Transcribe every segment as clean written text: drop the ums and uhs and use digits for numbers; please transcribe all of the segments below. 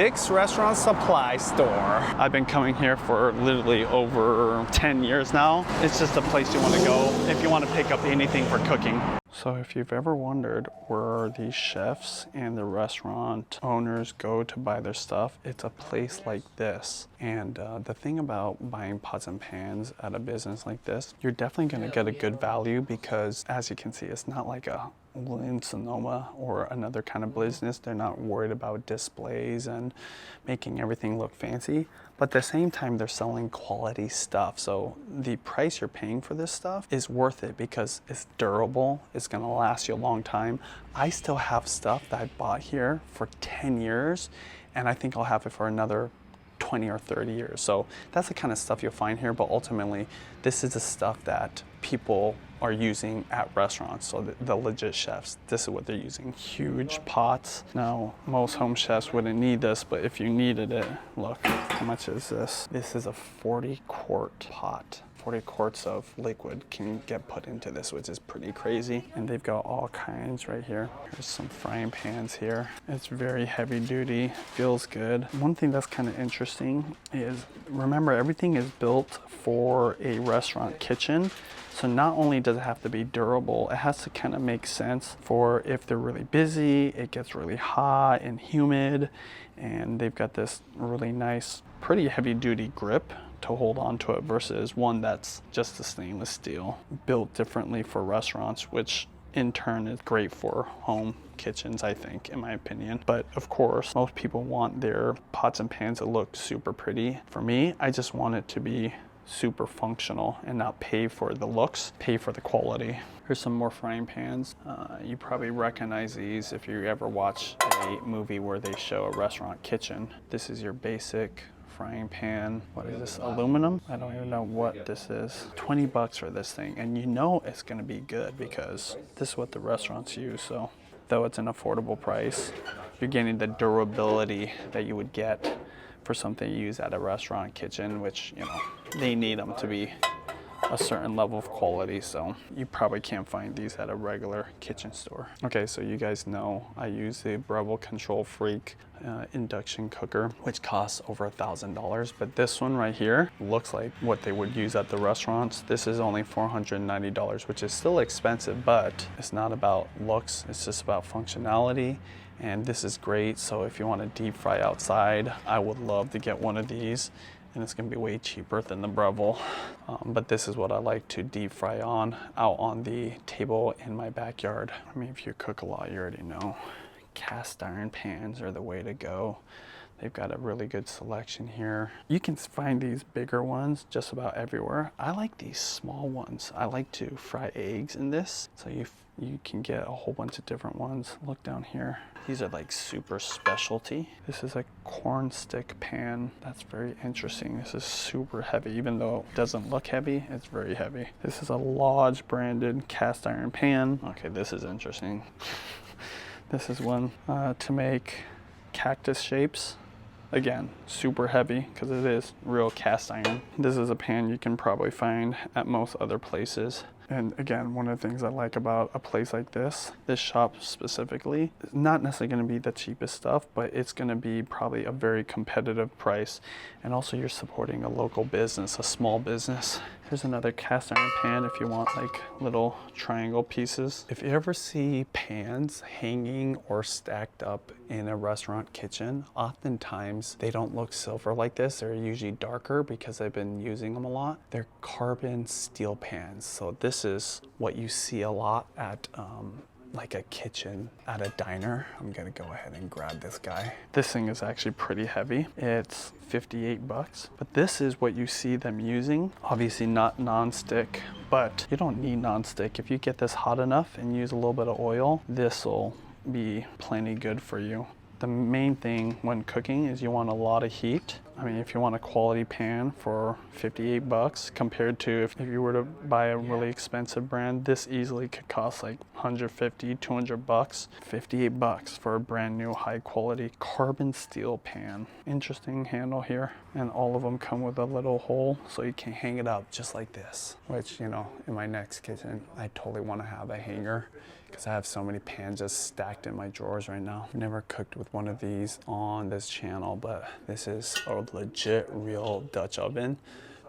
Dick's Restaurant Supply Store. I've been coming here for literally over 10 years now. It's just a place you want to go if you want to pick up anything for cooking. So if you've ever wondered where these chefs and the restaurant owners go to buy their stuff, it's a place like this. And the thing about buying pots and pans at a business like this, you're definitely going to get a good value because, as you can see, it's not like a in Sonoma or another kind of business. They're not worried about displays and making everything look fancy, but at the same time they're selling quality stuff. So the price you're paying for this stuff is worth it because it's durable, it's going to last you a long time. I still have stuff that I bought here for 10 years and I think I'll have it for another 20 or 30 years. So that's the kind of stuff you'll find here, but ultimately this is the stuff that people are using at restaurants. So the legit chefs, this is what they're using. Huge pots. Now, most home chefs wouldn't need this, but if you needed it, look, how much is this? This is a 40-quart pot. 40 quarts of liquid can get put into this, which is pretty crazy. And they've got all kinds right here. There's some frying pans here. It's very heavy duty, feels good. One thing that's kind of interesting is, remember, everything is built for a restaurant kitchen. So not only does it have to be durable, it has to kind of make sense for if they're really busy, it gets really hot and humid, and they've got this really nice, pretty heavy duty grip to hold on to it versus one that's just a stainless steel, built differently for restaurants, which in turn is great for home kitchens, I think, in my opinion. But of course, most people want their pots and pans to look super pretty. For me, I just want it to be super functional and not pay for the looks, pay for the quality. Here's some more frying pans. You probably recognize these if you ever watch a movie where they show a restaurant kitchen. This is your basic frying pan. What is this, aluminum? I don't even know what this is. 20 bucks for this thing, and you know it's gonna be good because this is what the restaurants use. So though it's an affordable price, you're getting the durability that you would get for something you use at a restaurant kitchen, which, you know, they need them to be a certain level of quality, so you probably can't find these at a regular kitchen store. Okay, so you guys know I use the Breville Control Freak induction cooker, which costs over $1,000, but this one right here looks like what they would use at the restaurants. This is only $490, which is still expensive, but it's not about looks, it's just about functionality. And this is great, so if you want to deep fry outside, I would love to get one of these, and it's gonna be way cheaper than the Breville. But this is what I like to deep fry on, out on the table in my backyard. I mean, if you cook a lot, you already know. Cast iron pans are the way to go. They've got a really good selection here. You can find these bigger ones just about everywhere. I like these small ones. I like to fry eggs in this, so you can get a whole bunch of different ones. Look down here. These are like super specialty. This is a corn stick pan. That's very interesting. This is super heavy. Even though it doesn't look heavy, it's very heavy. This is a Lodge branded cast iron pan. Okay, this is interesting. This is one to make cactus shapes. Again, super heavy because it is real cast iron. This is a pan you can probably find at most other places. And again, one of the things I like about a place like this shop specifically, is not necessarily going to be the cheapest stuff, but it's going to be probably a very competitive price. And also you're supporting a local business, a small business. Here's another cast iron pan if you want like little triangle pieces. If you ever see pans hanging or stacked up in a restaurant kitchen, oftentimes they don't look silver like this. They're usually darker because they've been using them a lot. They're carbon steel pans. So this is what you see a lot at like a kitchen at a diner. I'm gonna go ahead and grab this guy. This thing is actually pretty heavy. It's 58 bucks, but this is what you see them using. Obviously not non-stick, but you don't need non-stick. If you get this hot enough and use a little bit of oil, this will be plenty good for you. The main thing when cooking is you want a lot of heat. I mean, if you want a quality pan for 58 bucks compared to if you were to buy a really expensive brand, this easily could cost like 150, 200 bucks. 58 bucks for a brand new high quality carbon steel pan. Interesting handle here. And all of them come with a little hole so you can hang it up just like this. Which, you know, in my next kitchen, I totally want to have a hanger because I have so many pans just stacked in my drawers right now. I've never cooked with one of these on this channel, but this is a legit real Dutch oven.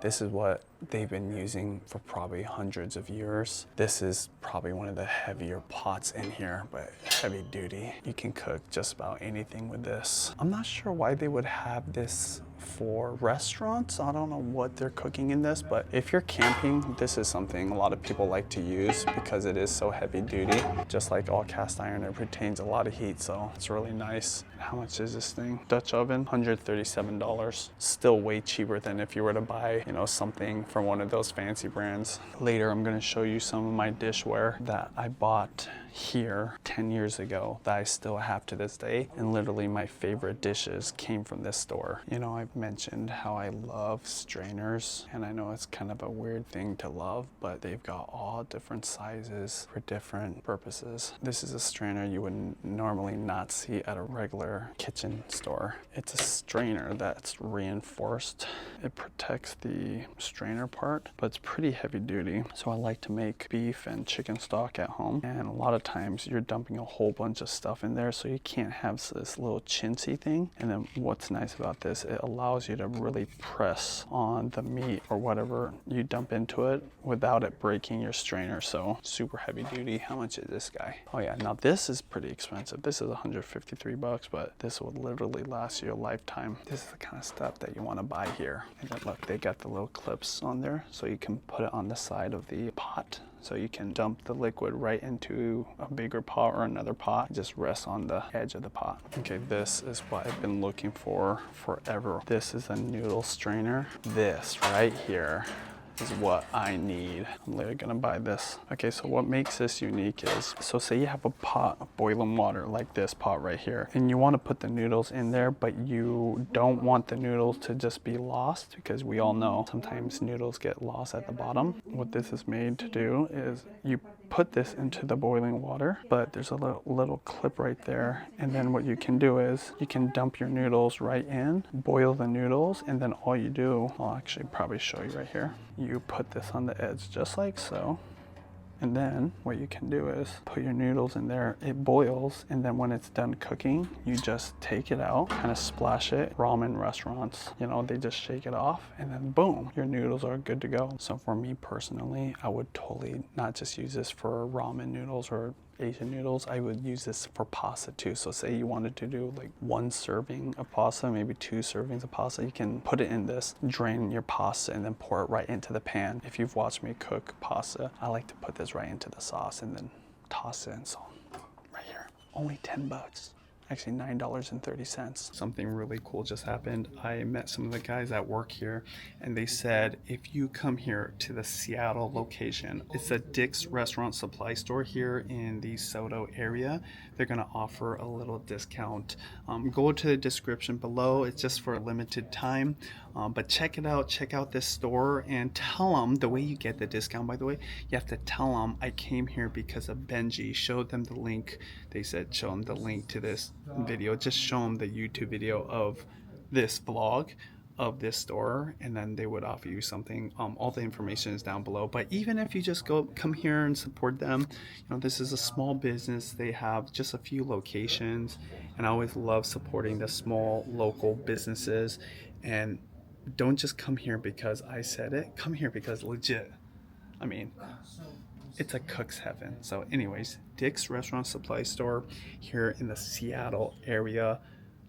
This is what they've been using for probably hundreds of years. This is probably one of the heavier pots in here, but heavy duty. You can cook just about anything with this. I'm not sure why they would have this for restaurants. I don't know what they're cooking in this, but if you're camping, this is something a lot of people like to use because it is so heavy duty. Just like all cast iron, it retains a lot of heat, so it's really nice. How much is this thing? Dutch oven, $137. Still way cheaper than if you were to buy, you know, something from one of those fancy brands. Later, I'm gonna show you some of my dishware that I bought here 10 years ago that I still have to this day, and literally my favorite dishes came from this store. You know, I've mentioned how I love strainers, and I know it's kind of a weird thing to love, but they've got all different sizes for different purposes. This is a strainer you would normally not see at a regular kitchen store. It's a strainer that's reinforced. It protects the strainer part, but it's pretty heavy duty. So I like to make beef and chicken stock at home, and a lot of times you're dumping a whole bunch of stuff in there, so you can't have this little chintzy thing. And then what's nice about this, it allows you to really press on the meat or whatever you dump into it without it breaking your strainer. So super heavy duty. How much is this guy? Oh yeah, now this is pretty expensive. This is 153 bucks, but this will literally last you a lifetime. This is the kind of stuff that you want to buy here. And then look, they got the little clips on there, so you can put it on the side of the pot. So you can dump the liquid right into a bigger pot or another pot. Just rest on the edge of the pot. Okay, this is what I've been looking for forever. This is a noodle strainer. This right here is what I need. I'm literally gonna buy this. Okay, so what makes this unique is, so say you have a pot of boiling water like this pot right here, and you want to put the noodles in there, but you don't want the noodles to just be lost, because we all know sometimes noodles get lost at the bottom. What this is made to do is you put this into the boiling water, but there's a little clip right there, and then what you can do is you can dump your noodles right in, boil the noodles, and then all you do, I'll actually probably show you right here. You put this on the edge just like so, and then what you can do is put your noodles in there. It boils, and then when it's done cooking, you just take it out, kind of splash it. Ramen restaurants, you know, they just shake it off, and then boom, your noodles are good to go. So for me personally, I would totally not just use this for ramen noodles or Asian noodles. I would use this for pasta too. So say you wanted to do like 1 serving of pasta, maybe 2 servings of pasta, you can put it in this, drain your pasta, and then pour it right into the pan. If you've watched me cook pasta, I like to put this right into the sauce and then toss it in. So right here, only 10 bucks. Actually $9.30. Something really cool just happened. I met some of the guys at work here, and they said if you come here to the Seattle location, it's a Dick's Restaurant Supply Store here in the Soto area, they're gonna offer a little discount. Go to the description below. It's just for a limited time, but check it out. Check out this store and tell them, the way you get the discount, by the way, you have to tell them I came here because of Benji. Showed them the link. They said show them the link to this video. Just show them the YouTube video of this vlog of this store, and then they would offer you something. All the information is down below. But even if you just come here and support them, you know, this is a small business. They have just a few locations, and I always love supporting the small local businesses. And don't just come here because I said it. Come here because legit, I mean, it's a cook's heaven. So anyways, Dick's Restaurant Supply Store here in the Seattle area.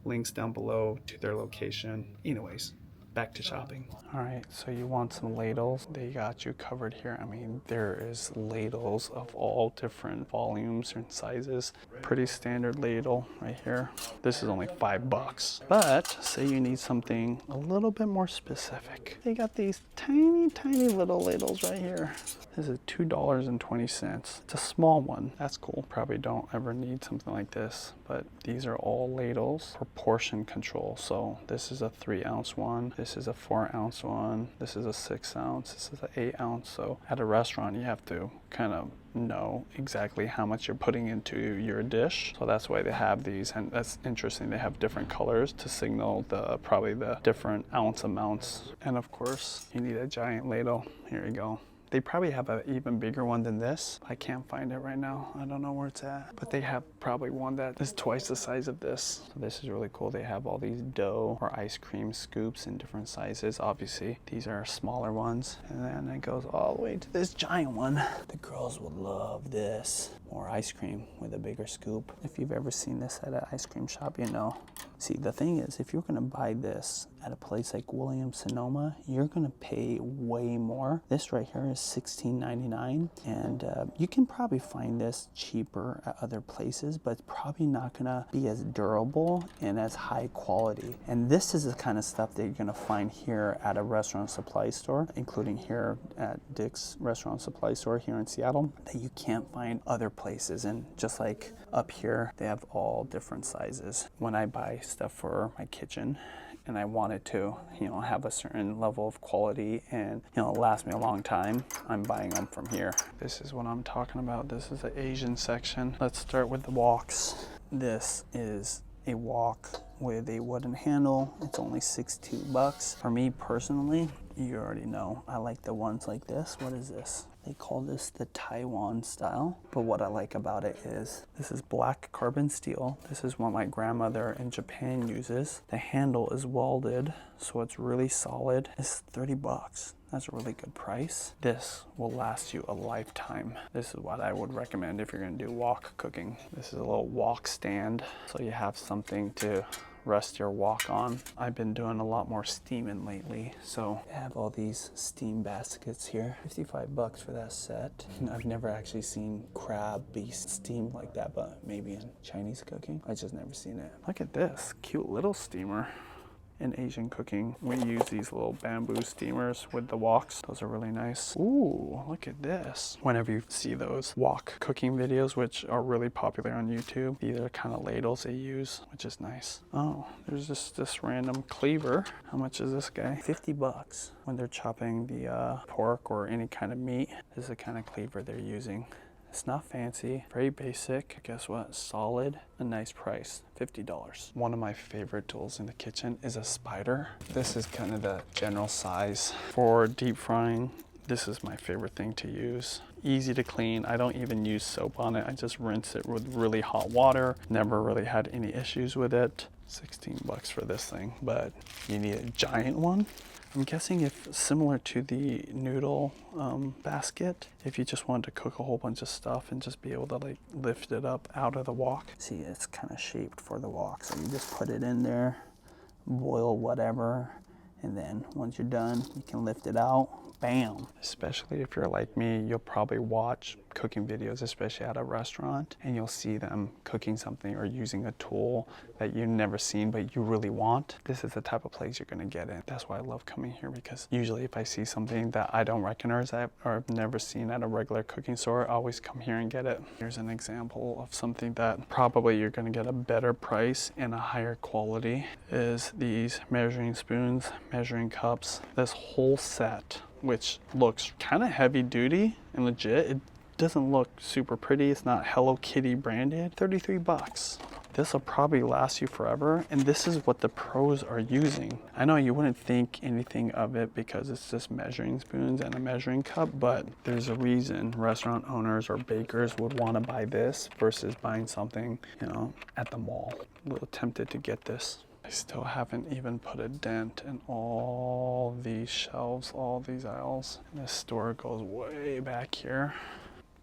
Links down below to their location. Anyways, back to shopping. All right, so you want some ladles? They got you covered here. I mean, there is ladles of all different volumes and sizes. Pretty standard ladle right here. This is only $5. But say you need something a little bit more specific. They got these tiny, tiny little ladles right here. This is $2.20. It's a small one. That's cool. Probably don't ever need something like this, but these are all ladles for portion control. So this is a 3-ounce one. This is a 4-ounce one. This is a 6-ounce. This is an 8-ounce. So at a restaurant, you have to kind of know exactly how much you're putting into your dish. So that's why they have these, and that's interesting. They have different colors to signal probably the different ounce amounts. And of course, you need a giant ladle. Here you go. They probably have an even bigger one than this. I can't find it right now. I don't know where it's at. But they have probably one that is twice the size of this. So this is really cool. They have all these dough or ice cream scoops in different sizes. Obviously, these are smaller ones. And then it goes all the way to this giant one. The girls would love this. More ice cream with a bigger scoop. If you've ever seen this at an ice cream shop, you know. See, the thing is, if you're gonna buy this at a place like Williams-Sonoma, you're gonna pay way more. This right here is $16.99, and you can probably find this cheaper at other places, but it's probably not gonna be as durable and as high quality. And this is the kind of stuff that you're gonna find here at a restaurant supply store, including here at Dick's Restaurant Supply Store here in Seattle, that you can't find other places. And just like up here, they have all different sizes. When I buy stuff for my kitchen and I want it to, you know, have a certain level of quality and, you know, last me a long time, I'm buying them from here. This is what I'm talking about. This is the Asian section. Let's start with the woks. This is a wok with a wooden handle. It's only $62. For me personally, you already know, I like the ones like this. What is this? They call this the Taiwan style, but what I like about it is this is black carbon steel. This is what my grandmother in Japan uses. The handle is welded, so it's really solid. It's $30. That's a really good price. This will last you a lifetime. This is what I would recommend if you're gonna do wok cooking. This is a little wok stand, so you have something to rest your wok on. I've been doing a lot more steaming lately, so I have all these steam baskets here. $55 for that set. I've never actually seen crab be steamed like that, but maybe in Chinese cooking. I just never seen it. Look at this cute little steamer. In Asian cooking, we use these little bamboo steamers with the woks. Those are really nice. Ooh, look at this. Whenever you see those wok cooking videos, which are really popular on YouTube, these are kind of ladles they use, which is nice. Oh, there's just this random cleaver. How much is this guy? $50. When they're chopping the pork or any kind of meat, this is the kind of cleaver they're using. It's not fancy, very basic. Guess what? Solid, a nice price, $50. One of my favorite tools in the kitchen is a spider. This is kind of the general size for deep frying. This is my favorite thing to use. Easy to clean. I don't even use soap on it. I just rinse it with really hot water. Never really had any issues with it. $16 for this thing, but you need a giant one. I'm guessing if similar to the noodle basket, if you just wanted to cook a whole bunch of stuff and just be able to like lift it up out of the wok. See, it's kind of shaped for the wok, so you just put it in there, boil whatever, and then once you're done, you can lift it out. Bam. Especially if you're like me, you'll probably watch cooking videos, especially at a restaurant, and you'll see them cooking something or using a tool that you've never seen but you really want. This is the type of place you're gonna get in. That's why I love coming here, because usually if I see something that I don't recognize or I've never seen at a regular cooking store, I always come here and get it. Here's an example of something that probably you're gonna get a better price and a higher quality is these measuring spoons, measuring cups, this whole set, which looks kind of heavy duty and legit. It doesn't look super pretty. It's not Hello Kitty branded. $33. This will probably last you forever, and this is what the pros are using. I know you wouldn't think anything of it because it's just measuring spoons and a measuring cup, but there's a reason restaurant owners or bakers would want to buy this versus buying something, you know, at the mall. I'm a little tempted to get this. I still haven't even put a dent in all these shelves, all these aisles. And this store goes way back here.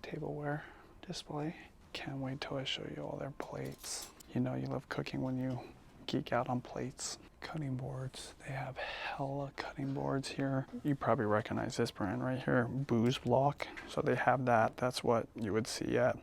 Tableware display. Can't wait till I show you all their plates. You know you love cooking when you geek out on plates. Cutting boards. They have hella cutting boards here. You probably recognize this brand right here, Booze Block. So they have that. That's what you would see at,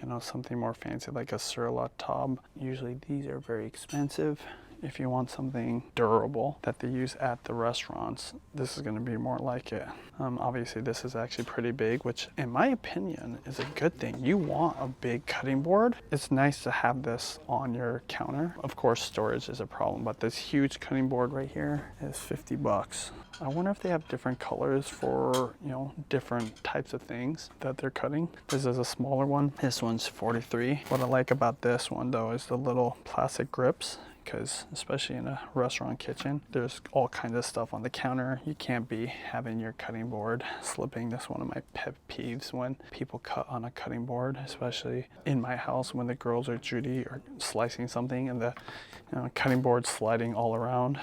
you know, something more fancy like a Sur La Table. Usually these are very expensive. If you want something durable that they use at the restaurants, this is going to be more like it. Obviously this is actually pretty big, which in my opinion is a good thing. You want a big cutting board. It's nice to have this on your counter. Of course storage is a problem, but this huge cutting board right here is $50. I wonder if they have different colors for, you know, different types of things that they're cutting. This is a smaller one. This one's $43. What I like about this one though is the little plastic grips. because especially in a restaurant kitchen, there's all kinds of stuff on the counter. You can't be having your cutting board slipping. That's one of my pet peeves when people cut on a cutting board, especially in my house when the girls or Judy are slicing something and the cutting board sliding all around.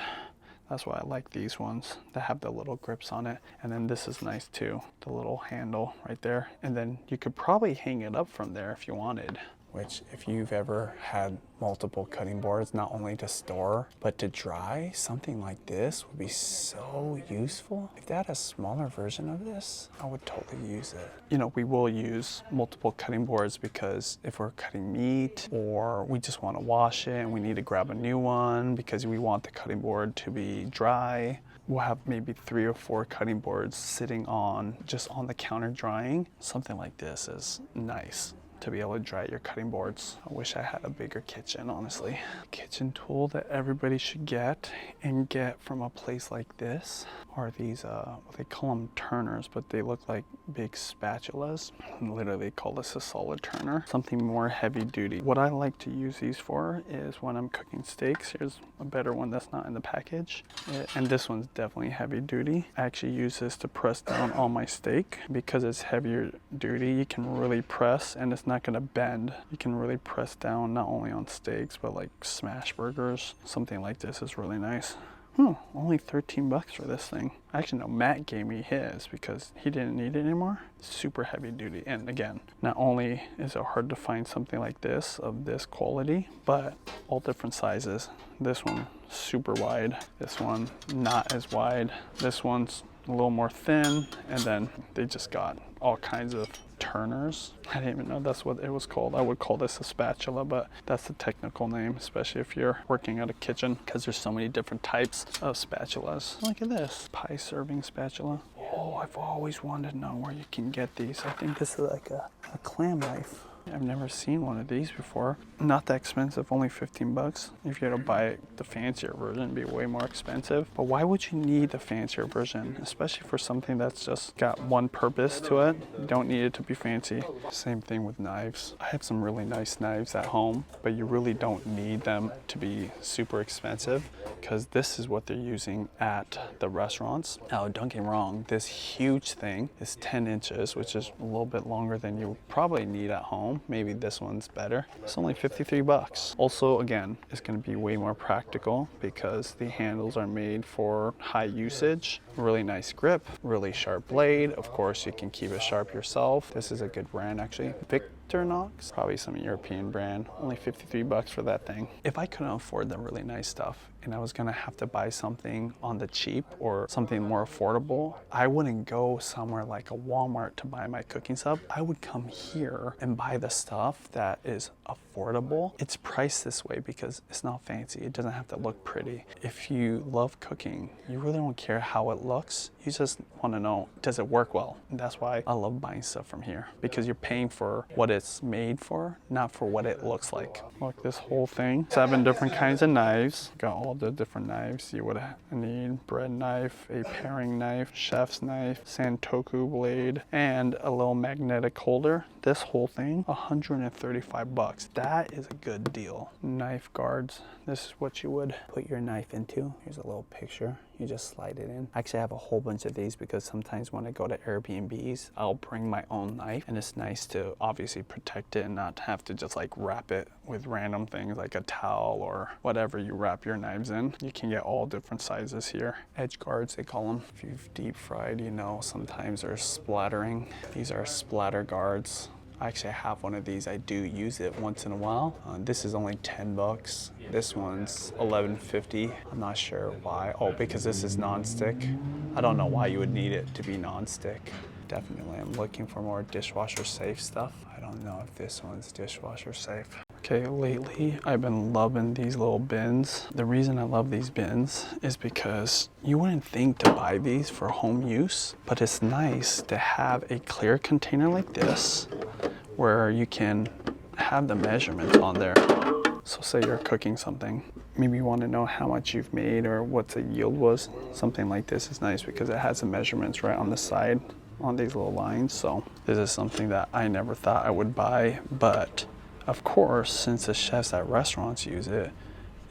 That's why I like these ones that have the little grips on it. And then this is nice too, the little handle right there. And then you could probably hang it up from there if you wanted. Which, if you've ever had multiple cutting boards, not only to store, but to dry, something like this would be so useful. If they had a smaller version of this, I would totally use it. You know, we will use multiple cutting boards because if we're cutting meat or we just want to wash it and we need to grab a new one because we want the cutting board to be dry, we'll have maybe 3 or 4 cutting boards sitting just on the counter drying. Something like this is nice to be able to dry your cutting boards. I wish I had a bigger kitchen, honestly. Kitchen tool that everybody should get from a place like this are these, they call them turners, but they look like big spatulas. Literally call this a solid turner. Something more heavy duty. What I like to use these for is when I'm cooking steaks. Here's a better one that's not in the package. And this one's definitely heavy duty. I actually use this to press down on my steak. Because it's heavier duty, you can really press and it's not gonna bend. You can really press down not only on steaks, but like smash burgers. Something like this is really nice. Only 13 bucks for this thing. Actually, no, Matt gave me his because he didn't need it anymore. Super heavy duty. And again, not only is it hard to find something like this of this quality, but all different sizes. This one, super wide. This one, not as wide. This one's a little more thin. And then they just got all kinds of turners. I didn't even know that's what it was called. I would call this a spatula, but that's the technical name, especially if you're working at a kitchen, because there's so many different types of spatulas. Look at this, pie serving spatula. Oh, I've always wanted to know where you can get these. I think this is like a clam knife. I've never seen one of these before. Not that expensive, only 15 bucks. If you had to buy the fancier version, it'd be way more expensive. But why would you need the fancier version? Especially for something that's just got one purpose to it. You don't need it to be fancy. Same thing with knives. I have some really nice knives at home, but you really don't need them to be super expensive because this is what they're using at the restaurants. Now, don't get me wrong, this huge thing is 10 inches, which is a little bit longer than you probably need at home. Maybe this one's better. It's only 53 bucks. Also, again, it's going to be way more practical because the handles are made for high usage. Really nice grip, really sharp blade. Of course, you can keep it sharp yourself. This is a good brand, actually. Victorinox, probably some European brand. Only 53 bucks for that thing. If I couldn't afford the really nice stuff and I was gonna have to buy something on the cheap or something more affordable, I wouldn't go somewhere like a Walmart to buy my cooking stuff. I would come here and buy the stuff that is affordable. It's priced this way because it's not fancy. It doesn't have to look pretty. If you love cooking, you really don't care how it looks. You just want to know, does it work well? And that's why I love buying stuff from here, because you're paying for what it's made for, not for what it looks like. Look, this whole thing, 7 different kinds of knives. Got all the different knives you would need. Bread knife, a paring knife, chef's knife, santoku blade, and a little magnetic holder. This whole thing, 135 bucks. That is a good deal. Knife guards. This is what you would put your knife into. Here's a little picture. You just slide it in. Actually, I have a whole bunch of these because sometimes when I go to Airbnbs, I'll bring my own knife, and it's nice to obviously protect it and not have to just like wrap it with random things like a towel or whatever you wrap your knives in. You can get all different sizes here. Edge guards, they call them. If you've deep fried, you know sometimes they're splattering. These are splatter guards. I actually have one of these. I do use it once in a while. This is only 10 bucks. This one's $11.50. I'm not sure why. Oh, because this is non-stick. I don't know why you would need it to be non-stick. Definitely, I'm looking for more dishwasher safe stuff. I don't know if this one's dishwasher safe. Okay, lately I've been loving these little bins. The reason I love these bins is because you wouldn't think to buy these for home use, but it's nice to have a clear container like this where you can have the measurements on there. So say you're cooking something, maybe you want to know how much you've made or what the yield was. Something like this is nice because it has the measurements right on the side on these little lines. So this is something that I never thought I would buy, but of course, since the chefs at restaurants use it,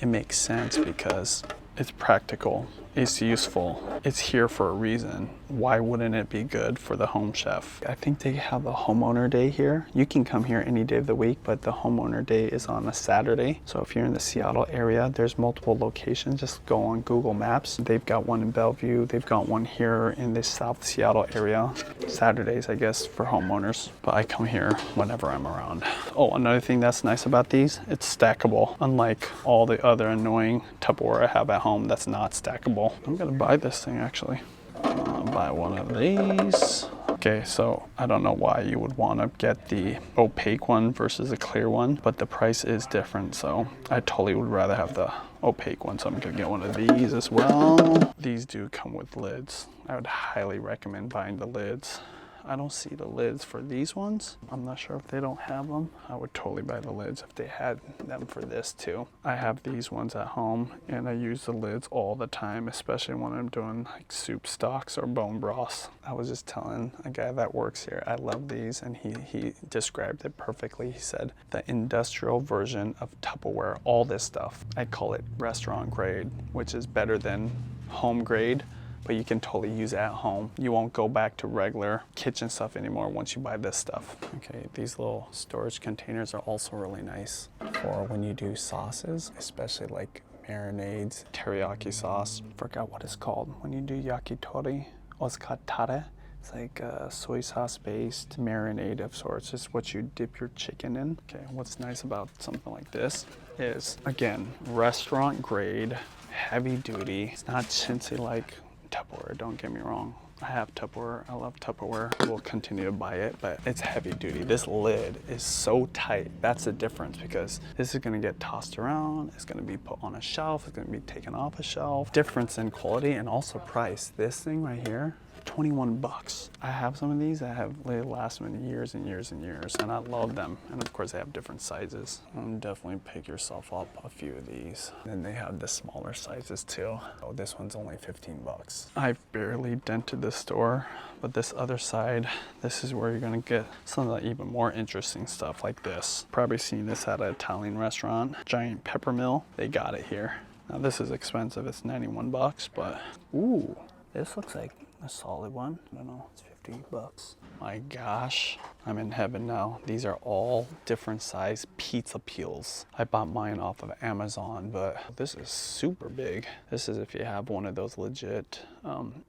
it makes sense because it's practical, it's useful, it's here for a reason. Why wouldn't it be good for the home chef? I think they have the homeowner day here. You can come here any day of the week, but the homeowner day is on a Saturday. So if you're in the Seattle area, there's multiple locations. Just go on Google Maps. They've got one in Bellevue. They've got one here in the South Seattle area. Saturdays, I guess, for homeowners. But I come here whenever I'm around. Oh, another thing that's nice about these, it's stackable. Unlike all the other annoying Tupperware I have at home that's not stackable. I'm gonna buy this thing actually. I'll buy one of these. Okay, so I don't know why you would want to get the opaque one versus a clear one, but the price is different, so I totally would rather have the opaque one, so I'm gonna get one of these as well. These do come with lids. I would highly recommend buying the lids. I don't see the lids for these ones. I'm not sure if they don't have them. I would totally buy the lids if they had them for this too. I have these ones at home and I use the lids all the time, especially when I'm doing like soup stocks or bone broths. I was just telling a guy that works here, I love these, and he described it perfectly. He said the industrial version of Tupperware, all this stuff, I call it restaurant grade, which is better than home grade. But you can totally use it at home. You won't go back to regular kitchen stuff anymore once you buy this stuff. Okay, these little storage containers are also really nice for when you do sauces, especially like marinades, teriyaki sauce. Forgot what it's called. When you do yakitori, oh, it's called tare. It's like a soy sauce based marinade of sorts. It's what you dip your chicken in. Okay, what's nice about something like this is, again, restaurant grade, heavy duty. It's not chintzy like Tupperware, don't get me wrong. I have Tupperware, I love Tupperware. We'll continue to buy it, but it's heavy duty. This lid is so tight. That's the difference, because this is gonna get tossed around, it's gonna be put on a shelf, it's gonna be taken off a shelf. Difference in quality and also price. This thing right here, 21 bucks. I have some of these that have lasted me years and years and years, and I love them. And of course they have different sizes. Definitely pick yourself up a few of these. And they have the smaller sizes too. Oh, this one's only 15 bucks. I've barely dented the store, but this other side, this is where you're gonna get some of the even more interesting stuff like this. Probably seen this at an Italian restaurant. Giant pepper mill, they got it here. Now this is expensive, it's 91 bucks, but ooh, this looks like a solid one. I don't know, it's 50 bucks. My gosh, I'm in heaven now. These are all different size pizza peels. I bought mine off of Amazon, but this is super big. This is if you have one of those legit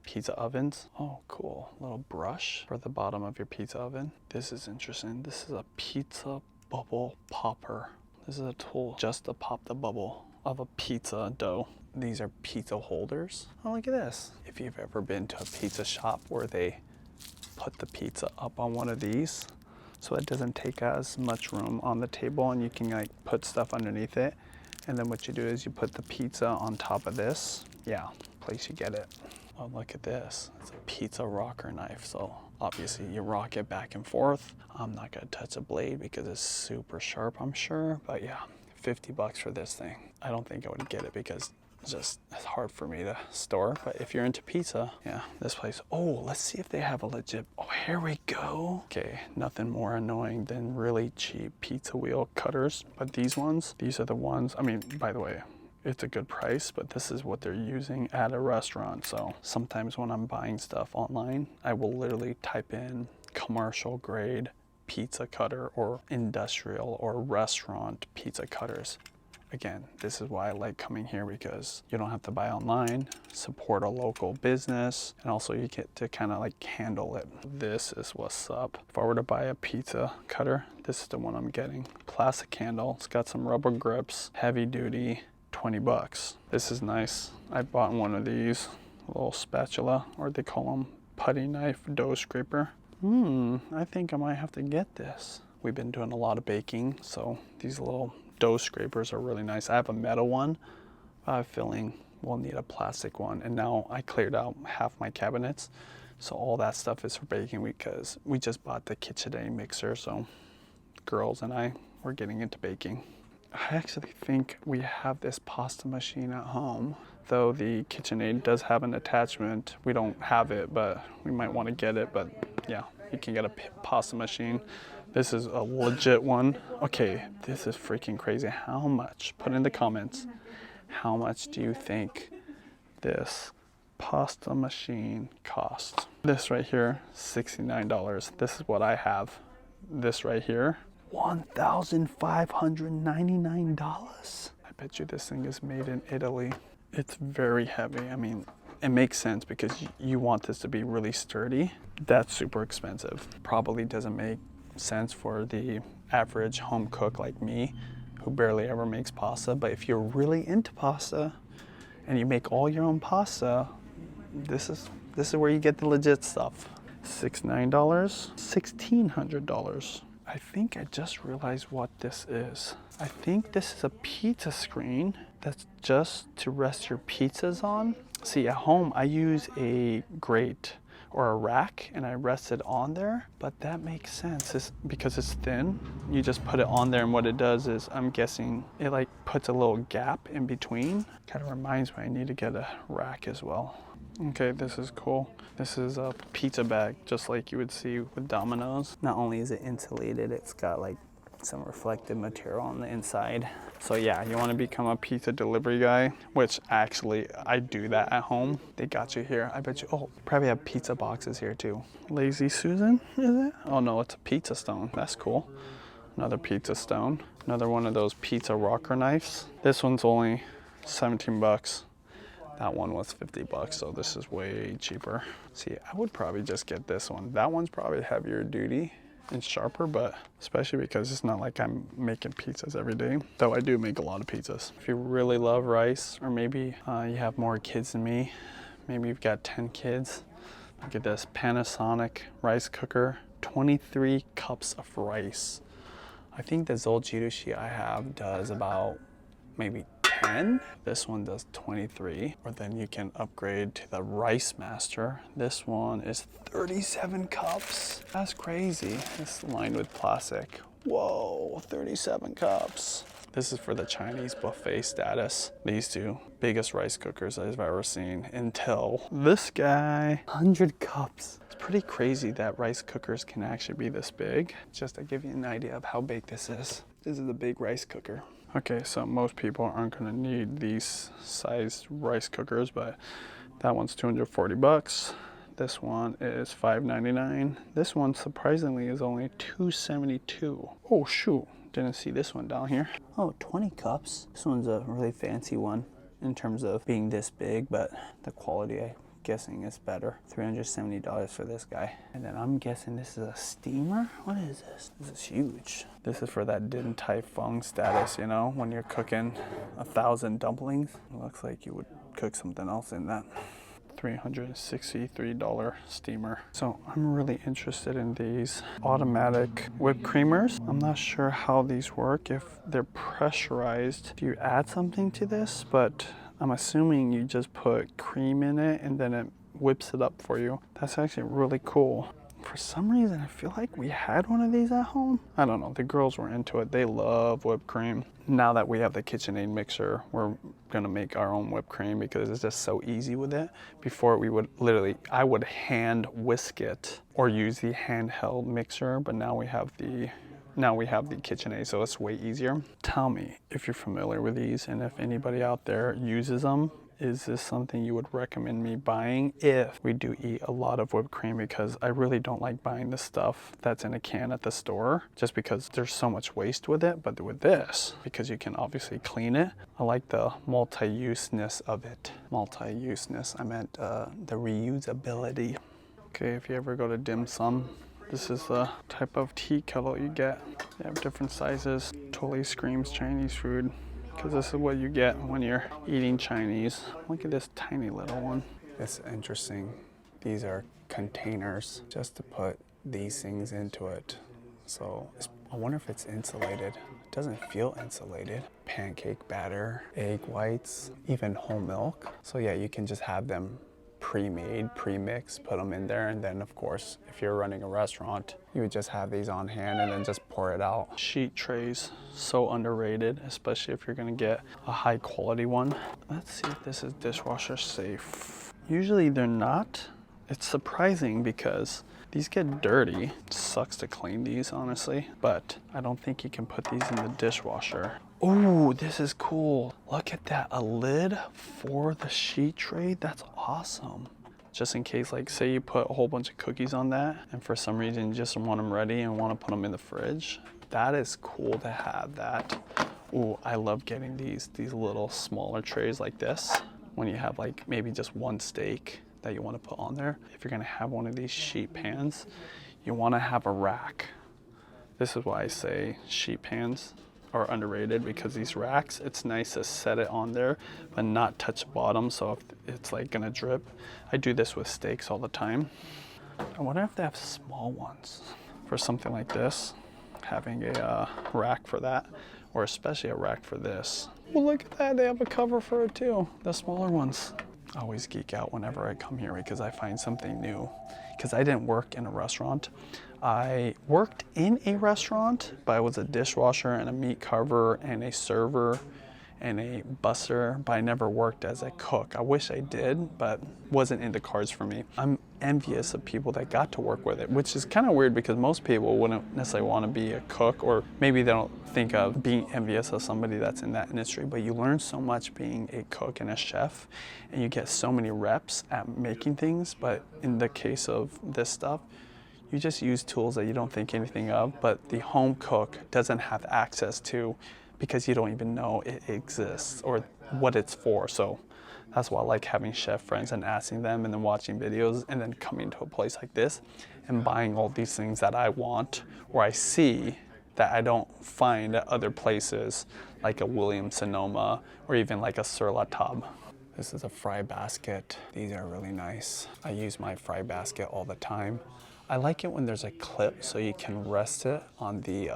pizza ovens. Oh, cool. Little brush for the bottom of your pizza oven. This is interesting. This is a pizza bubble popper. This is a tool just to pop the bubble of a pizza dough. These are pizza holders. Oh, look at this. If you've ever been to a pizza shop where they put the pizza up on one of these, so it doesn't take as much room on the table, and you can like put stuff underneath it. And then what you do is you put the pizza on top of this. Yeah, place you get it. Oh, look at this. It's a pizza rocker knife. So obviously you rock it back and forth. I'm not gonna touch a blade because it's super sharp, I'm sure. But yeah, 50 bucks for this thing. I don't think I would get it because it's hard for me to store. But if you're into pizza, yeah, this place. Oh, let's see if they have a legit, oh, here we go. Okay, nothing more annoying than really cheap pizza wheel cutters. But these ones, these are the ones, I mean, by the way, it's a good price, but this is what they're using at a restaurant. So sometimes when I'm buying stuff online, I will literally type in commercial grade pizza cutter or industrial or restaurant pizza cutters. Again, this is why I like coming here, because you don't have to buy online, support a local business, and also you get to kind of like handle it. This is what's up. If I were to buy a pizza cutter, this is the one I'm getting. Plastic handle, it's got some rubber grips, heavy duty, 20 bucks. This is nice. I bought one of these, a little spatula, or they call them putty knife dough scraper. I think I might have to get this. We've been doing a lot of baking, so these little dough scrapers are really nice. I have a metal one, but I have a feeling we'll need a plastic one. And now I cleared out half my cabinets, so all that stuff is for baking because we just bought the KitchenAid mixer, so girls and I, we're getting into baking. I actually think we have this pasta machine at home, though the KitchenAid does have an attachment. We don't have it, but we might want to get it. But yeah, you can get a pasta machine. This is a legit one. Okay, this is freaking crazy. How much? Put in the comments. How much do you think this pasta machine costs? This right here, $69. This is what I have. This right here, $1,599. I bet you this thing is made in Italy. It's very heavy. I mean, it makes sense because you want this to be really sturdy. That's super expensive. Probably doesn't make sense for the average home cook like me, who barely ever makes pasta. But if you're really into pasta and you make all your own pasta, this is where you get the legit stuff. $69, $1,600. I think I just realized what this is. I think this is a pizza screen that's just to rest your pizzas on. See, at home I use a grate or a rack and I rest it on there, but that makes sense. It's because it's thin. You just put it on there, and what it does is, I'm guessing it like puts a little gap in between. Kind of reminds me I need to get a rack as well. Okay, this is cool. This is a pizza bag, just like you would see with Domino's. Not only is it insulated, it's got like some reflective material on the inside. So yeah, you want to become a pizza delivery guy, which actually I do that at home. They got you here. I bet you, oh, probably have pizza boxes here too. Lazy Susan, is it? Oh no, it's a pizza stone. That's cool. Another pizza stone. Another one of those pizza rocker knives. This one's only 17 bucks. That one was 50 bucks, so this is way cheaper. See, I would probably just get this one. That one's probably heavier duty and sharper, but especially because it's not like I'm making pizzas every day, though I do make a lot of pizzas. If you really love rice, or maybe you have more kids than me, maybe you've got 10 kids, look at this Panasonic rice cooker, 23 cups of rice. I think the Zoljirushi I have does about maybe 10. This one does 23, or then you can upgrade to the Rice Master. This one is 37 cups. That's crazy. It's lined with plastic. Whoa, 37 cups. This is for the Chinese buffet status. These two, biggest rice cookers I've ever seen until this guy, 100 cups. It's pretty crazy that rice cookers can actually be this big. Just to give you an idea of how big this is. This is a big rice cooker. Okay, so most people aren't gonna need these sized rice cookers, but that one's 240 bucks. This one is $5.99. This one surprisingly is only $2.72. Oh shoot, didn't see this one down here. Oh, 20 cups. This one's a really fancy one in terms of being this big, but the quality I'm guessing is better. $370 for this guy. And then I'm guessing this is a steamer. What is this? This is huge. This is for that Din Tai Fung status, you know, when you're cooking 1,000 dumplings. It looks like you would cook something else in that. $363 steamer. So I'm really interested in these automatic whipped creamers. I'm not sure how these work, if they're pressurized. Do you add something to this? But I'm assuming you just put cream in it and then it whips it up for you. That's actually really cool. For some reason, I feel like we had one of these at home. I don't know, the girls were into it. They love whipped cream. Now that we have the KitchenAid mixer, we're gonna make our own whipped cream because it's just so easy with it. Before we would literally, I would hand whisk it or use the handheld mixer, but now we have the KitchenAid, so it's way easier. Tell me if you're familiar with these and if anybody out there uses them. Is this something you would recommend me buying if we do eat a lot of whipped cream? Because I really don't like buying the stuff that's in a can at the store just because there's so much waste with it. But with this, because you can obviously clean it, I like the multi-useness of it. Multi-useness, I meant the reusability. Okay, if you ever go to dim sum, this is the type of tea kettle you get. They have different sizes. Totally screams Chinese food, because this is what you get when you're eating Chinese. Look at this tiny little one. It's interesting. These are containers just to put these things into it. So I wonder if it's insulated. It doesn't feel insulated. Pancake batter, egg whites, even whole milk. So yeah, you can just have them pre-made, pre-mixed, put them in there, and then of course, if you're running a restaurant, you would just have these on hand and then just pour it out. Sheet trays, so underrated, especially if you're gonna get a high quality one. Let's see if this is dishwasher safe. Usually they're not. It's surprising because these get dirty. It sucks to clean these, honestly, but I don't think you can put these in the dishwasher. Oh, this is cool. Look at that, a lid for the sheet tray. That's awesome. Just in case, like say you put a whole bunch of cookies on that and for some reason you just want them ready and want to put them in the fridge. That is cool to have that. Ooh, I love getting these little smaller trays like this when you have like maybe just one steak that you want to put on there. If you're gonna have one of these sheet pans, you want to have a rack. This is why I say sheet pans are underrated, because these racks, it's nice to set it on there but not touch the bottom, so if it's like gonna drip. I do this with steaks all the time. I wonder if they have small ones for something like this, having a rack for that, or especially a rack for this. Well, look at that, they have a cover for it too, the smaller ones. I always geek out whenever I come here because I find something new. Because I didn't work in a restaurant. I worked in a restaurant, but I was a dishwasher and a meat carver and a server and a busser, but I never worked as a cook. I wish I did, but wasn't in the cards for me. I'm envious of people that got to work with it, which is kind of weird because most people wouldn't necessarily want to be a cook, or maybe they don't think of being envious of somebody that's in that industry, but you learn so much being a cook and a chef, and you get so many reps at making things. But in the case of this stuff, you just use tools that you don't think anything of, but the home cook doesn't have access to because you don't even know it exists or what it's for. So that's why I like having chef friends and asking them and then watching videos and then coming to a place like this and buying all these things that I want or I see that I don't find at other places, like a Williams Sonoma or even like a Sur La Table. This is a fry basket. These are really nice. I use my fry basket all the time. I like it when there's a clip so you can rest it on the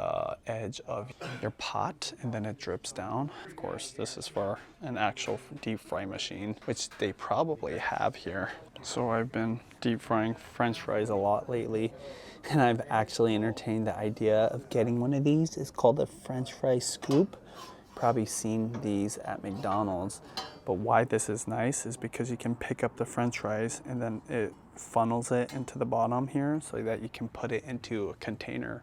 edge of your pot and then it drips down. Of course, this is for an actual deep fry machine, which they probably have here. So I've been deep frying French fries a lot lately, and I've actually entertained the idea of getting one of these. It's called a French fry scoop. Probably seen these at McDonald's, but why this is nice is because you can pick up the French fries and then it funnels it into the bottom here so that you can put it into a container,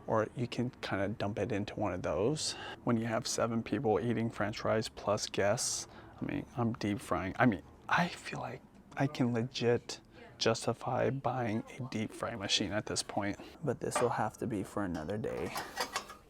or you can kind of dump it into one of those. When you have 7 people eating French fries plus guests, I mean, I'm deep frying. I mean, I feel like I can legit justify buying a deep fry machine at this point, but this will have to be for another day.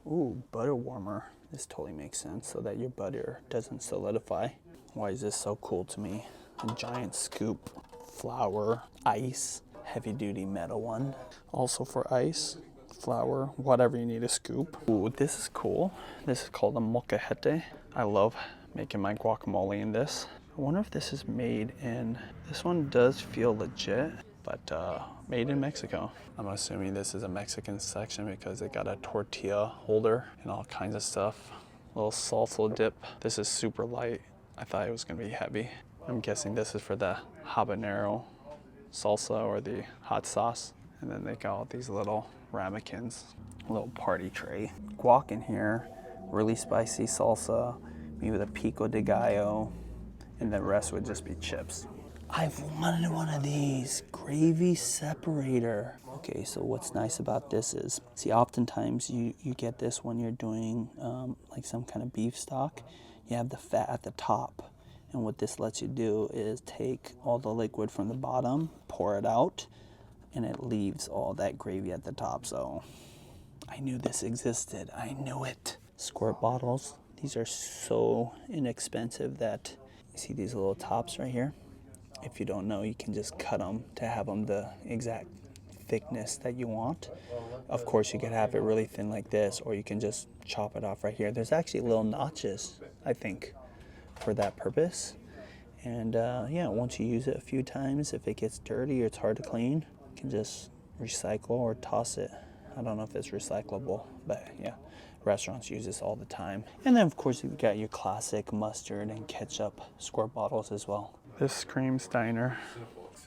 Ooh, butter warmer. This totally makes sense so that your butter doesn't solidify. Why is this so cool to me? A giant scoop, flour, ice, heavy duty metal one. Also for ice, flour, whatever you need a scoop. Ooh, this is cool. This is called a molcajete. I love making my guacamole in this. I wonder if this is made in, this one does feel legit, but made in Mexico. I'm assuming this is a Mexican section because they got a tortilla holder and all kinds of stuff. A little salsa dip. This is super light. I thought it was gonna be heavy. I'm guessing this is for the habanero salsa or the hot sauce. And then they got all these little ramekins, a little party tray. Guac in here, really spicy salsa, maybe with a pico de gallo, and the rest would just be chips. I've wanted one of these, gravy separator. Okay, so what's nice about this is, see, oftentimes you get this when you're doing like some kind of beef stock. You have the fat at the top. And what this lets you do is take all the liquid from the bottom, pour it out, and it leaves all that gravy at the top. So I knew this existed, I knew it. Squirt bottles, these are so inexpensive that, you see these little tops right here? If you don't know, you can just cut them to have them the exact thickness that you want. Of course, you could have it really thin like this, or you can just chop it off right here. There's actually little notches, I think, for that purpose. And yeah, once you use it a few times, if it gets dirty or it's hard to clean, you can just recycle or toss it. I don't know if it's recyclable, but yeah, restaurants use this all the time. And then of course you've got your classic mustard and ketchup squirt bottles as well. This screams diner.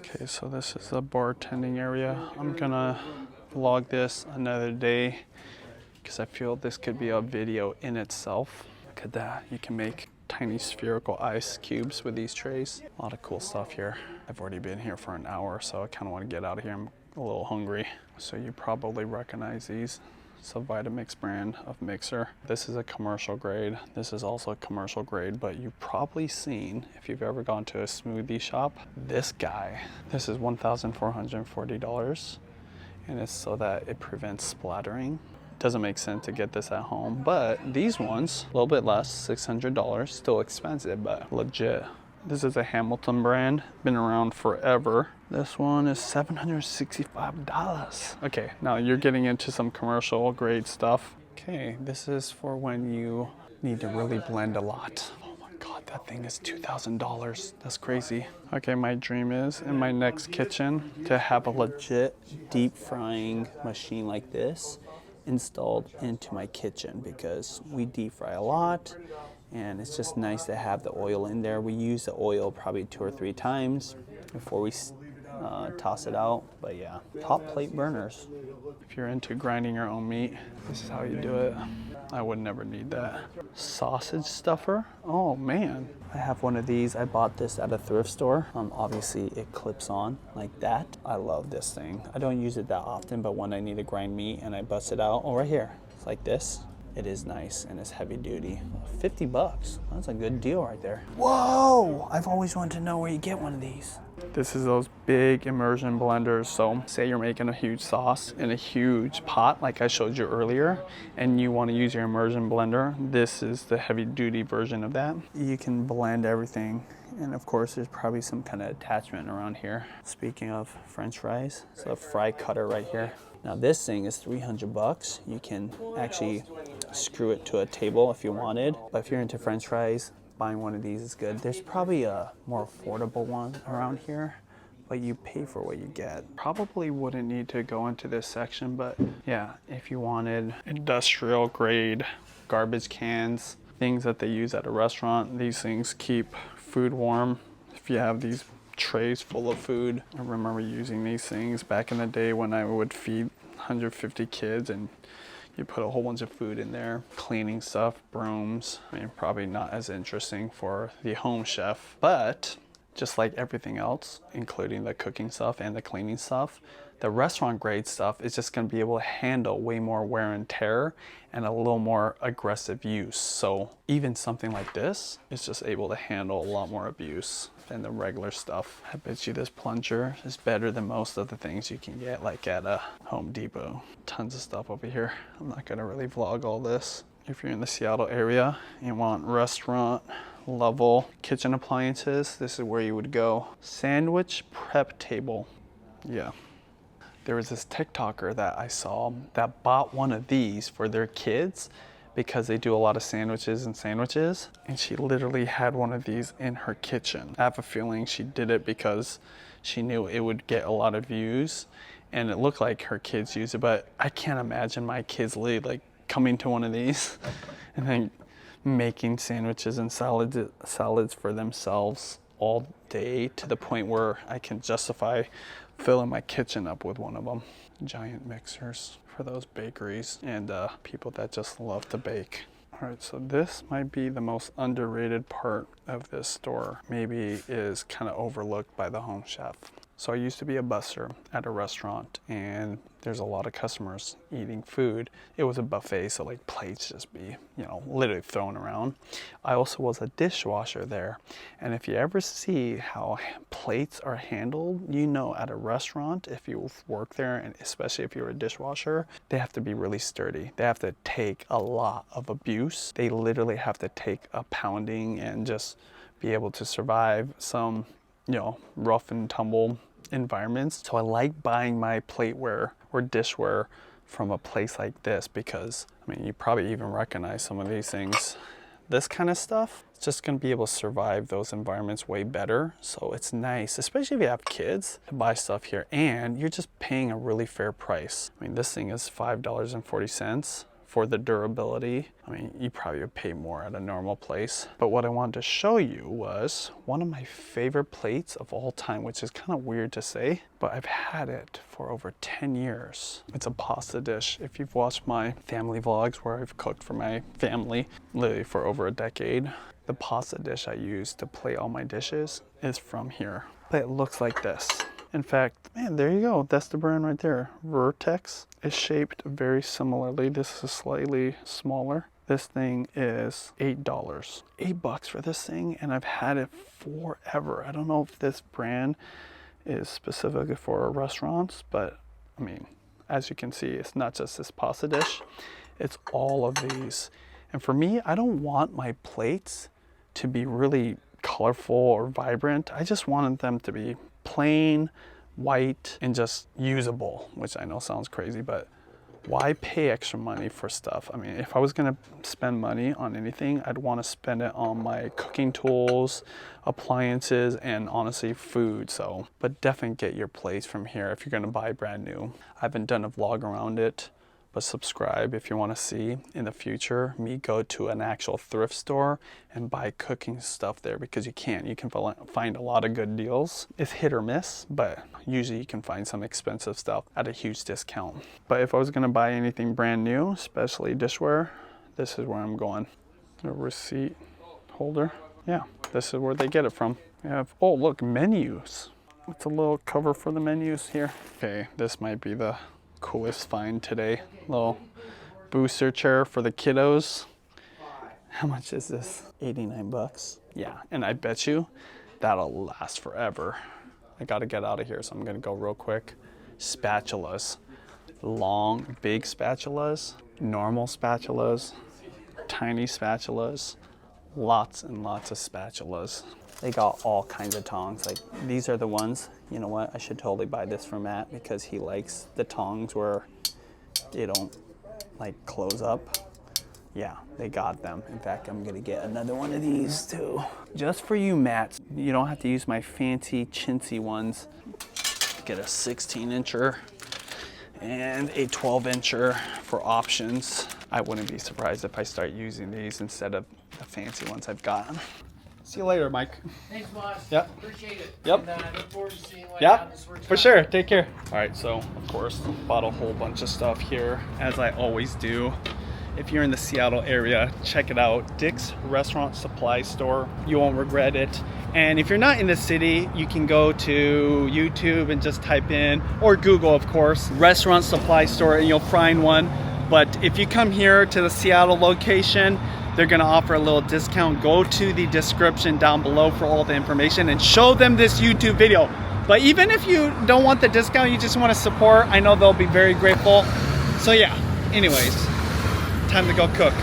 Okay, so this is the bartending area. I'm gonna vlog this another day because I feel this could be a video in itself. Look at that, you can make tiny spherical ice cubes with these trays. A lot of cool stuff here. I've already been here for an hour, so I kind of want to get out of here. I'm a little hungry. So you probably recognize these. It's a Vitamix brand of mixer. This is a commercial grade. This is also a commercial grade, but you've probably seen, if you've ever gone to a smoothie shop, this guy. This is $1,440, and it's so that it prevents splattering. Doesn't make sense to get this at home, but these ones, a little bit less, $600, still expensive, but legit. This is a Hamilton brand, been around forever. This one is $765. Okay, now you're getting into some commercial grade stuff. Okay, this is for when you need to really blend a lot. Oh my God, that thing is $2,000. That's crazy. Okay, my dream is in my next kitchen to have a legit deep frying machine like this installed into my kitchen, because we deep fry a lot. And it's just nice to have the oil in there. We use the oil probably 2 or 3 times before we toss it out. But yeah, top plate burners. If you're into grinding your own meat, this is how you do it. I would never need that. Sausage stuffer. Oh man, I have one of these. I bought this at a thrift store. Obviously it clips on like that. I love this thing. I don't use it that often, but when I need to grind meat and I bust it out, oh, right here, it's like this. It is nice and it's heavy duty. $50, that's a good deal right there. Whoa, I've always wanted to know where you get one of these. This is those big immersion blenders. So say you're making a huge sauce in a huge pot like I showed you earlier, and you want to use your immersion blender. This is the heavy duty version of that. You can blend everything. And of course, there's probably some kind of attachment around here. Speaking of French fries, it's a fry cutter right here. Now this thing is $300. You can actually screw it to a table if you wanted. But if you're into French fries, buying one of these is good. There's probably a more affordable one around here, but you pay for what you get. Probably wouldn't need to go into this section, but yeah, if you wanted industrial grade garbage cans, things that they use at a restaurant, these things keep food warm. If you have these trays full of food, I remember using these things back in the day when I would feed 150 kids, and you put a whole bunch of food in there, cleaning stuff, brooms. I mean, probably not as interesting for the home chef, but just like everything else, including the cooking stuff and the cleaning stuff, the restaurant grade stuff is just going to be able to handle way more wear and tear and a little more aggressive use. So even something like this is just able to handle a lot more abuse than the regular stuff. I bet you this plunger is better than most of the things you can get like at a Home Depot. Tons of stuff over here. I'm not going to really vlog all this. If you're in the Seattle area and want restaurant level kitchen appliances, this is where you would go. Sandwich prep table. Yeah. There was this TikToker that I saw that bought one of these for their kids because they do a lot of sandwiches, and she literally had one of these in her kitchen. I have a feeling she did it because she knew it would get a lot of views, and it looked like her kids use it, but I can't imagine my kids like coming to one of these and then making sandwiches and salads for themselves all day, to the point where I can justify filling my kitchen up with one of them. Giant mixers for those bakeries and people that just love to bake. All right, so this might be the most underrated part of this store. Maybe is kind of overlooked by the home chef. So I used to be a busser at a restaurant, and there's a lot of customers eating food. It was a buffet, so like plates just be, literally thrown around. I also was a dishwasher there. And if you ever see how plates are handled, at a restaurant, if you work there, and especially if you're a dishwasher, they have to be really sturdy. They have to take a lot of abuse. They literally have to take a pounding and just be able to survive some, rough and tumble environments. So I like buying my plateware or dishware from a place like this, because you probably even recognize some of these things. This kind of stuff, it's just going to be able to survive those environments way better. So it's nice, especially if you have kids, to buy stuff here, and you're just paying a really fair price. This thing is $5.40 for the durability. You probably would pay more at a normal place. But what I wanted to show you was one of my favorite plates of all time, which is kind of weird to say, but I've had it for over 10 years. It's a pasta dish. If you've watched my family vlogs where I've cooked for my family literally for over a decade, the pasta dish I use to plate all my dishes is from here. But it looks like this. In fact, man, there you go. That's the brand right there. Vertex is shaped very similarly. This is slightly smaller. This thing is $8. $8 for this thing, and I've had it forever. I don't know if this brand is specifically for restaurants, but I mean, as you can see, it's not just this pasta dish, it's all of these. And for me, I don't want my plates to be really colorful or vibrant. I just wanted them to be plain, white, and just usable, which I know sounds crazy, but why pay extra money for stuff? I mean, if I was gonna spend money on anything, I'd want to spend it on my cooking tools, appliances, and honestly, food. So, but definitely get your plates from here if you're gonna buy brand new. I haven't done a vlog around it, but subscribe if you want to see in the future me go to an actual thrift store and buy cooking stuff there, because you can find a lot of good deals. It's hit or miss, but usually you can find some expensive stuff at a huge discount. But if I was going to buy anything brand new, especially dishware, this is where I'm going. A receipt holder. Yeah, this is where they get it from. We have, oh look, menus. It's a little cover for the menus here. Okay, this might be the coolest find today. Little booster chair for the kiddos. How much is this? 89 bucks. Yeah, and I bet you that'll last forever. I gotta get out of here, so I'm gonna go real quick. Spatulas. Long, big spatulas, normal spatulas, tiny spatulas, lots and lots of spatulas. They got all kinds of tongs. Like, these are the ones, you know what, I should totally buy this for Matt because he likes the tongs where they don't like close up. Yeah, they got them. In fact, I'm gonna get another one of these too. Just for you, Matt. You don't have to use my fancy chintzy ones. Get a 16-incher and a 12-incher for options. I wouldn't be surprised if I start using these instead of the fancy ones I've got. See you later, Mike. Thanks, boss. Yep. Appreciate it. Yep. And I look forward to seeing what Yep, happens for for sure. Take care. All right, so of course, bought a whole bunch of stuff here, as I always do. If you're in the Seattle area, check it out. Dick's Restaurant Supply Store. You won't regret it. And if you're not in the city, you can go to YouTube and just type in, or Google, of course, Restaurant Supply Store, and you'll find one. But if you come here to the Seattle location, they're gonna offer a little discount. Go to the description down below for all the information and show them this YouTube video. But even if you don't want the discount, you just wanna support, I know they'll be very grateful. So yeah, anyways, time to go cook.